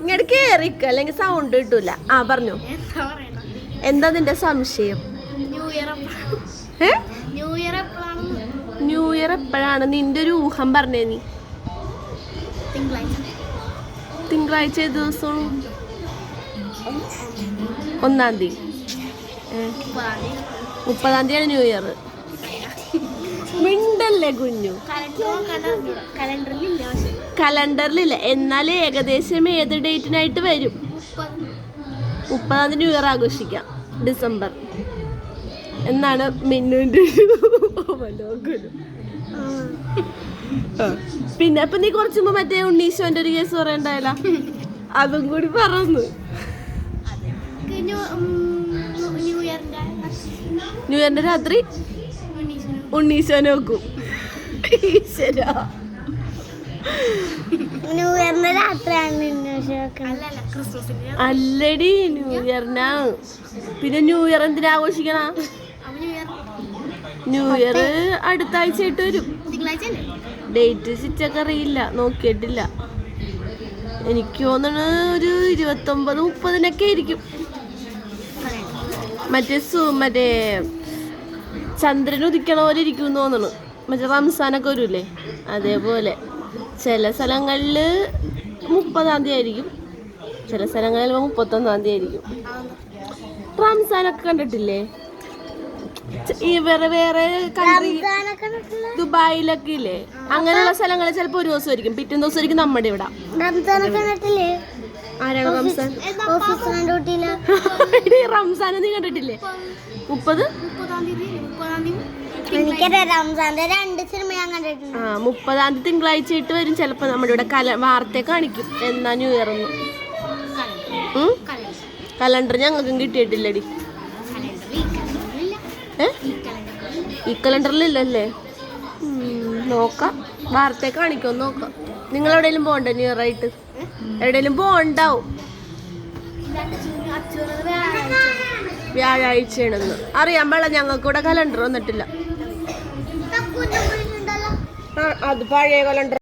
ഇങ്ങോട്ട് കേറിക്ക അല്ലെങ്കിൽ സൗണ്ട് കിട്ടൂല. ആ പറഞ്ഞു, എന്താ നിന്റെ സംശയം? ന്യൂ ഇയർ എപ്പോഴാണ്? നിന്റെ ഒരു ഊഹം പറഞ്ഞേ നീ. തിങ്കളാഴ്ച ഏത് ദിവസം? 1-ാം തീയതി. 30-ാം തീയതിയാണ് ന്യൂ ഇയർ. മിണ്ടല്ലേ കുഞ്ഞു. കലണ്ടറിലില്ല, എന്നാൽ ഏകദേശം ഏത് ഡേറ്റിനായിട്ട് വരും? 30-ാം തീയതി ന്യൂ ഇയർ ആഘോഷിക്കാം, ഡിസംബർ എന്നാണ് മിന്നുവിൻ്റെ അവലോകനം. പിന്നെ അപ്പൊ നീ കുറച്ച് മുമ്പ് മറ്റേ ഉണ്ണീശോന്റെ ഒരു കേസ് പറയണ്ടായില്ല, അതും കൂടി പറഞ്ഞു. ന്യൂ ഇയറിന്റെ രാത്രി ഉണ്ണീശോനെ നോക്കും. ഈശ്വരാ, ന്യൂ ഇയറിന്റെ രാത്രിയാണ് അല്ലടി, ന്യൂ ഇയറിനാ. പിന്നെ ന്യൂ ഇയർ എന്തിനാ ആഘോഷിക്കണ? ന്യൂ ഇയർ അടുത്ത ആഴ്ച ആയിട്ട് വരും. ഡേറ്റ് ശരിച്ചൊക്കെ അറിയില്ല, നോക്കിയിട്ടില്ല. എനിക്ക് തോന്നണ ഒരു 29-30 ആയിരിക്കും. മറ്റേ ചന്ദ്രൻ ഉദിക്കണ പോലെ ഇരിക്കും എന്ന് തോന്നണു. മറ്റേ റംസാനൊക്കെ വരൂലേ, അതേപോലെ. ചില സ്ഥലങ്ങളിൽ 30-ാം തീയതി ആയിരിക്കും, ചില സ്ഥലങ്ങളിൽ 31-ാം തീയതി ആയിരിക്കും. റംസാനൊക്കെ കണ്ടിട്ടില്ലേ? ഈ വേറെ കൺട്രി, ദുബായിലൊക്കെ ഇല്ലേ, അങ്ങനെയുള്ള സ്ഥലങ്ങളിൽ ചിലപ്പോൾ ഒരു ദിവസം ആയിരിക്കും, പിറ്റേ ദിവസം ആയിരിക്കും നമ്മുടെ ഇവിടെ. ആരാണ് റംസാൻ? റംസാൻ നീ കണ്ടിട്ടില്ലേ? 30 30-ാം തീയതി തിങ്കളാഴ്ച ആയിട്ട് വരും. ചിലപ്പോൾ നമ്മുടെ ഇവിടെ വാർത്ത കാണിക്കും എന്നാ ന്യൂ ഇയർ ഒന്നും. കലണ്ടർ ഞങ്ങൾക്കും കിട്ടിയിട്ടില്ലടി. ഈ കലണ്ടറിലില്ലല്ലേ? നോക്കാം, വാർത്ത കാണിക്കും, നോക്കാം. നിങ്ങൾ എവിടെയെങ്കിലും പോകണ്ടേ ന്യൂ ഇയർ ആയിട്ട്? എവിടെയെങ്കിലും പോകണ്ടാവും. വ്യാഴാഴ്ചയാണെന്ന് അറിയാൻ പാടില്ല, ഞങ്ങൾക്ക് ഇവിടെ കലണ്ടർ വന്നിട്ടില്ല. അത് പഴയ കലണ്ടർ.